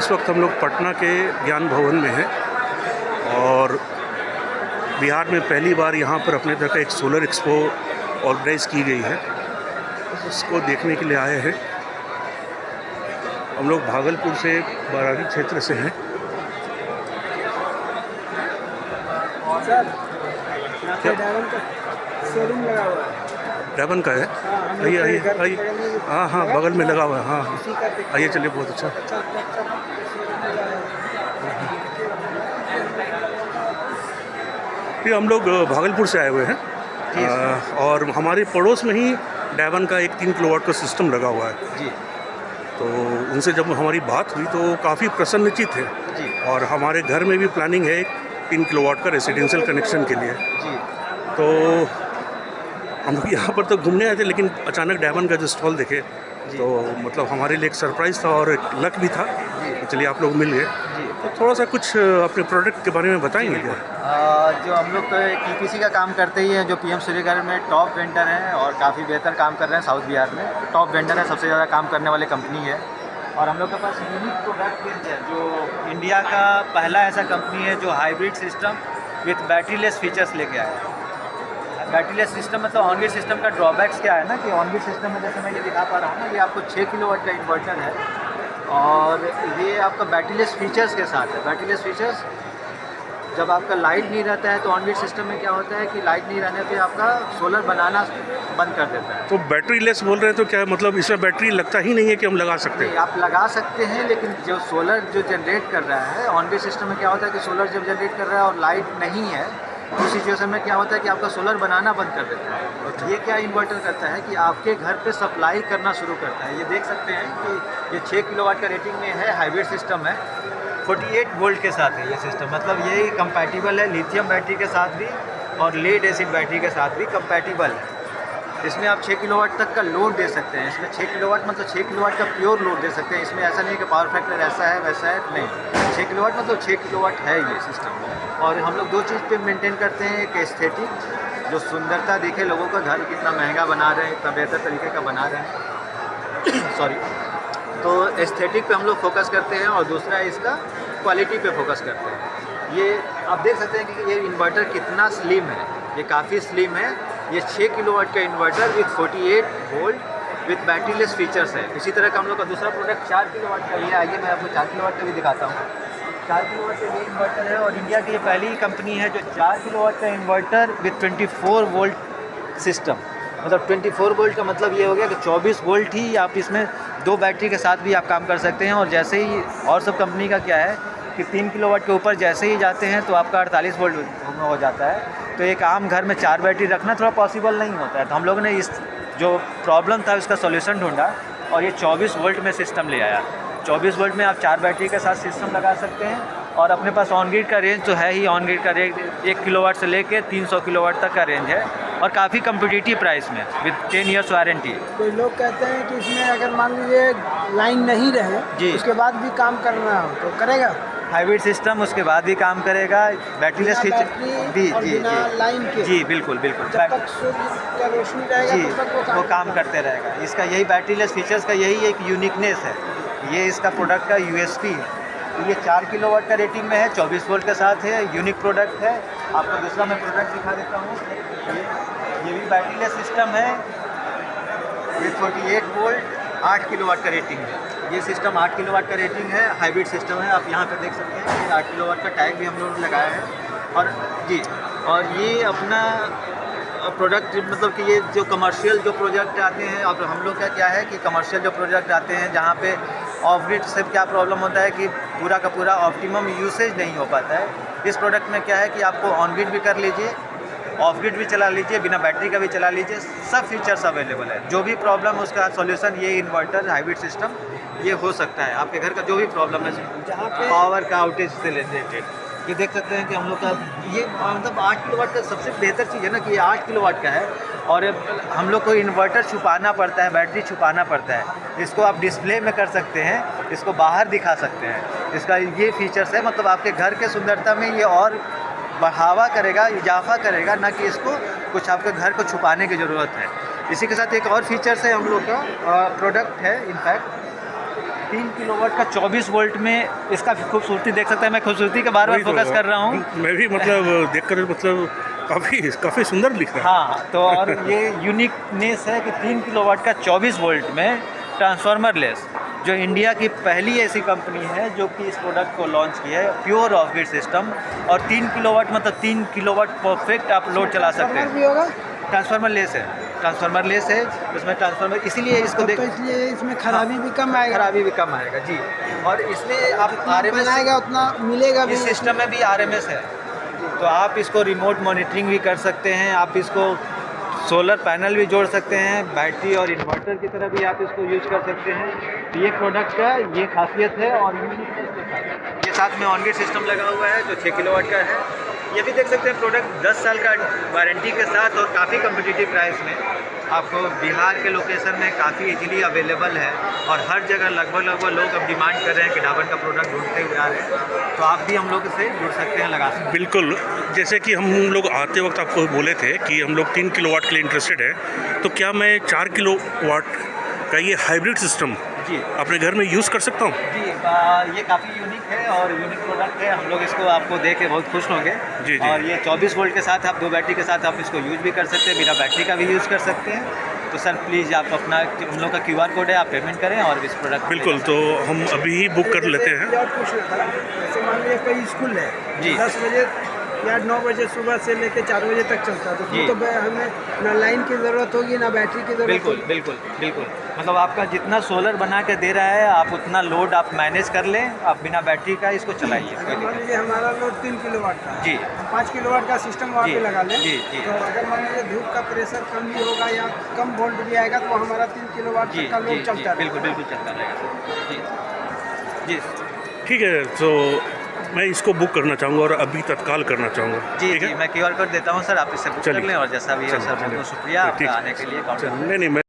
इस वक्त हम लोग पटना के ज्ञान भवन में हैं और बिहार में पहली बार यहाँ पर अपने तरह का एक सोलर एक्सपो ऑर्गेनाइज की गई है। उसको देखने के लिए आए हैं। हम लोग भागलपुर से बारानी क्षेत्र से हैं। क्या डायमंड का शोरूम लगा हुआ है? डायमंड का है? आइए आइए आइए। हाँ हाँ, बगल में लगा हुआ है। हाँ आइए, चलिए, बहुत अच्छा। फिर हम लोग भागलपुर से आए हुए हैं और हमारे पड़ोस में ही डायमंड का एक 3 किलोवाट का सिस्टम लगा हुआ है जी। तो उनसे जब हमारी बात हुई तो काफ़ी प्रसन्नचित है जी। और हमारे घर में भी प्लानिंग है 3 किलोवाट का रेसिडेंशियल कनेक्शन के लिए। जी। तो हम लोग यहाँ पर तो घूमने आए थे, लेकिन अचानक डायमंड का जो स्टॉल देखे तो मतलब हमारे लिए एक सरप्राइज़ था और एक लक भी था। चलिए, आप लोग मिल गए तो थोड़ा सा कुछ अपने प्रोडक्ट के बारे में बताएंगे क्या? जो हम लोग तो ईपीसी का काम करते ही हैं, जो पीएम सूर्यघर में टॉप वेंडर हैं और काफ़ी बेहतर काम कर रहे हैं। साउथ बिहार में टॉप वेंडर है, सबसे ज़्यादा काम करने वाले कंपनी है। और हम लोग के पास यूनिक प्रोडक्ट रेंज है, जो इंडिया का पहला ऐसा कंपनी है जो hybrid system with battery less features लेके आया है। बैटरी लेस सिस्टम मतलब ऑन ग्रिड सिस्टम का ड्रॉबैक्स क्या है ना, कि ऑन ग्रिड सिस्टम में जैसे मैं ये दिखा पा रहा हूँ ना, ये आपको 6 किलोवाट का इन्वर्टर है और ये आपका बैटरी लेस फीचर्स के साथ है। बैटरी लेस फीचर्स, जब आपका लाइट नहीं रहता है तो ऑन ग्रिड सिस्टम में क्या होता है कि लाइट नहीं रहने पे आपका सोलर बनाना बंद कर देता है। तो बैटरी लेस बोल रहे हैं तो क्या मतलब इसमें बैटरी लगता ही नहीं है कि हम लगा सकते हैं? आप लगा सकते हैं, लेकिन जो सोलर जो जनरेट कर रहा है ऑन ग्रिड सिस्टम में क्या होता है कि सोलर जब जनरेट कर रहा है और लाइट नहीं है उस सिचुएशन में क्या होता है कि आपका सोलर बनाना बंद कर देता है। ये क्या इन्वर्टर करता है कि आपके घर पे सप्लाई करना शुरू करता है। ये देख सकते हैं कि ये 6 किलोवाट का रेटिंग में है, हाइब्रिड सिस्टम है, 48 वोल्ट के साथ है ये सिस्टम। मतलब ये कंपैटिबल है लिथियम बैटरी के साथ भी और लेड एसिड बैटरी के साथ भी कंपैटिबल है। इसमें आप 6 किलोवाट तक का लोड दे सकते हैं। इसमें 6 किलोवाट मतलब 6 किलोवाट का प्योर लोड दे सकते हैं। इसमें ऐसा नहीं है कि पावर फैक्टर ऐसा है वैसा है, नहीं। 6 किलोवाट मतलब 6 किलोवाट है ये सिस्टम। और हम लोग 2 चीज़ पे मेंटेन करते हैं, एक एस्थेटिक, जो सुंदरता दिखे, लोगों का घर कितना महंगा बना रहे हैं, इतना बेहतर तरीके का बना रहे हैं सॉरी, तो एस्थेटिक पे हम लोग फोकस करते हैं और दूसरा इसका क्वालिटी पे फोकस करते हैं। ये आप देख सकते हैं कि ये इन्वर्टर कितना स्लिम है, ये काफ़ी स्लिम है। ये 6 किलोवाट का inverter with 48 volt with battery less features है। इसी तरह का हम लोग का दूसरा प्रोडक्ट 4 किलोवाट का ये, आइए मैं आपको 4 किलोवाट का भी दिखाता हूँ। 4 किलोवाट का ये इन्वर्टर है और इंडिया की ये पहली कंपनी है जो 4 किलोवाट का इन्वर्टर विथ 24 वोल्ट सिस्टम। मतलब 24 वोल्ट का मतलब ये हो गया कि 24 वोल्ट ही आप इसमें 2 बैटरी के साथ भी आप काम कर सकते हैं। और जैसे ही और सब कंपनी का क्या है कि 3 किलोवाट के ऊपर जैसे ही जाते हैं तो आपका 48 वोल्ट हो जाता है। तो एक आम घर में 4 बैटरी रखना थोड़ा पॉसिबल नहीं होता है। तो हम लोगों ने इस जो प्रॉब्लम था उसका सॉल्यूशन ढूंढा और ये 24 वोल्ट में सिस्टम ले आया। 24 वोल्ट में आप 4 बैटरी के साथ सिस्टम लगा सकते हैं और अपने पास ऑन ग्रिड का रेंज तो है ही। ऑन ग्रिड का रेंज 1 किलोवाट से लेके 300 किलोवाट तक का रेंज है और काफ़ी कम्पिटिटिव प्राइस में विद 10 ईयर्स वारंटी। कोई लोग कहते हैं कि इसमें अगर मान लीजिए लाइन नहीं रहे जी, उसके बाद भी काम करना हो तो करेगा? हाइब्रिड सिस्टम उसके बाद भी काम करेगा, बैटरी लेस फीचर भी। जी लाइन के जी, बिल्कुल बिल्कुल। जब तक सूर्य का रोशनी रहेगा जी, तब तक वो काम करते रहेगा। इसका यही बैटरी लेस फीचर्स का यही एक यूनिकनेस है, ये इसका प्रोडक्ट का यूएसपी है। तो ये 4 किलोवाट का रेटिंग में है, 24 वोल्ट के साथ है, यूनिक प्रोडक्ट है। आपको दूसरा मैं प्रोडक्ट दिखा देता हूँ। ये भी बैटरी लेस सिस्टम है, ये 48 वोल्ट 8 किलोवाट का रेटिंग है। ये सिस्टम 8 किलोवाट का रेटिंग है, हाइब्रिड सिस्टम है। आप यहाँ पे देख सकते हैं ये 8 किलोवाट का टैग भी हम लोगों ने लगाया है। और जी, और ये अपना प्रोडक्ट मतलब कि ये जो कमर्शियल जो प्रोजेक्ट आते हैं, अब हम लोग का क्या है कि कमर्शियल जो प्रोजेक्ट आते हैं जहाँ पे ऑफ ग्रिड से क्या प्रॉब्लम होता है कि पूरा का पूरा ऑप्टिमम यूसेज नहीं हो पाता है। इस प्रोडक्ट में क्या है कि आपको ऑन ग्रिड भी कर लीजिए, ऑफ ग्रिड भी चला लीजिए, बिना बैटरी का भी चला लीजिए, सब फीचर्स अवेलेबल है। जो भी प्रॉब्लम उसका सॉल्यूशन ये इन्वर्टर हाइब्रिड सिस्टम ये हो सकता है। आपके घर का जो भी प्रॉब्लम है जहाँ पे पावर का आउटेज से रिलेटेड, ये देख सकते हैं कि हम लोग का ये मतलब 8 किलोवाट का सबसे बेहतर चीज़ है ना कि ये 8 किलोवाट का है और हम लोग को इन्वर्टर छुपाना पड़ता है, बैटरी छुपाना पड़ता है। इसको आप डिस्प्ले में कर सकते हैं, इसको बाहर दिखा सकते हैं। इसका ये फीचर्स है, मतलब आपके घर के सुंदरता में ये और बढ़ावा करेगा, इजाफा करेगा, ना कि इसको कुछ आपके घर को छुपाने की ज़रूरत है। इसी के साथ एक और फीचर्स है हम लोग का प्रोडक्ट है, इनफैक्ट 3 किलोवाट का 24 वोल्ट में इसका खूबसूरती देख सकते हैं। मैं खूबसूरती के बार बार वही तो, फोकस कर रहा हूँ। मैं भी मतलब देखकर मतलब काफ़ी सुंदर लिख रहा है। हाँ, तो और ये यूनिकनेस है कि 3 किलोवाट का 24 वोल्ट में ट्रांसफार्मर लेस, जो इंडिया की पहली ऐसी कंपनी है जो कि इस प्रोडक्ट को लॉन्च की है, प्योर ऑफ ग्रिड सिस्टम। और 3 किलोवाट मतलब 3 किलोवाट परफेक्ट आप लोड चला सकते ट्रांसफार्मर हैं। भी होगा ट्रांसफार्मर लेस है, ट्रांसफार्मर लेस है, उसमें ट्रांसफार्मर, इसीलिए इसको तो देख इसलिए इसमें खराबी भी कम आएगा, खराबी भी कम आएगा जी। और इसमें आप RMS बनाएगा उतना मिलेगा भी। इस सिस्टम में भी RMS है, तो आप इसको रिमोट मॉनिटरिंग भी कर सकते हैं, आप इसको सोलर पैनल भी जोड़ सकते हैं, बैटरी और इन्वर्टर की तरह भी आप इसको यूज कर सकते हैं। तो ये प्रोडक्ट का ये खासियत है। और ये साथ में ऑन ग्रिड सिस्टम लगा हुआ है जो 6 किलोवाट का है। ये भी देख सकते हैं प्रोडक्ट 10 साल का वारंटी के साथ और काफ़ी कम्पिटिटिव प्राइस में आपको बिहार के लोकेशन में काफ़ी इजीली अवेलेबल है। और हर जगह लगभग लोग अब डिमांड कर रहे हैं कि डाबर का प्रोडक्ट ढूंढते हुए आ रहे हैं, तो आप भी हम लोग से जुड़ सकते हैं, लगा सकते हैं। बिल्कुल, जैसे कि हम लोग आते वक्त आपको बोले थे कि हम लोग 3 किलोवाट के लिए इंटरेस्टेड है, तो क्या मैं 4 किलोवाट का ये हाइब्रिड सिस्टम जी अपने घर में यूज़ कर सकता हूँ? जी, ये काफ़ी यूनिक है और यूनिक प्रोडक्ट है। हम लोग इसको आपको देख के बहुत खुश होंगे। जी, जी। और ये 24 वोल्ट के साथ आप 2 बैटरी के साथ आप इसको यूज़ भी कर सकते हैं, बिना बैटरी का भी यूज़ कर सकते हैं। तो सर प्लीज़ आप अपना, हम लोग का QR कोड है, आप पेमेंट करें और इस प्रोडक्ट बिल्कुल, तो हम अभी ही बुक कर लेते हैं। और पूछना था, जैसे मान लीजिए कोई स्कूल है जी। 10 बजे या 9 बजे सुबह से लेकर 4 बजे तक चलता है, तो जी। फिर तो हमें ना लाइन की ज़रूरत होगी ना बैटरी की ज़रूरत बिल्कुल होगी। बिल्कुल बिल्कुल, मतलब आपका जितना सोलर बना के दे रहा है आप उतना लोड आप मैनेज कर लें, आप बिना बैटरी का इसको चलाइए। कोई मान दिक्कत लीजिए हमारा लोड 3 किलोवाट का है, जी। हम 5 किलोवाट का सिस्टम वहाँ जी, पे लगा लें, जी, जी। तो अगर मान लीजिए धूप का प्रेशर कम भी होगा या कम वोल्ट भी आएगा तो हमारा 3 किलोवाट जी तक का जी लोड चलता जी, रहेगा। बिल्कुल बिल्कुल चलता रहेगा सर। जी जी ठीक है, तो मैं इसको बुक करना चाहूँगा और अभी तत्काल करना चाहूँगा। जी ठीक जी, है? मैं QR कोड देता हूँ सर, आप इससे बुक कर चलिए। लें। और जैसा भी है चलिए, सर, बहुत चलिए। बहुत शुक्रिया ठीक। आपका आने के लिए। नहीं, नहीं, मैं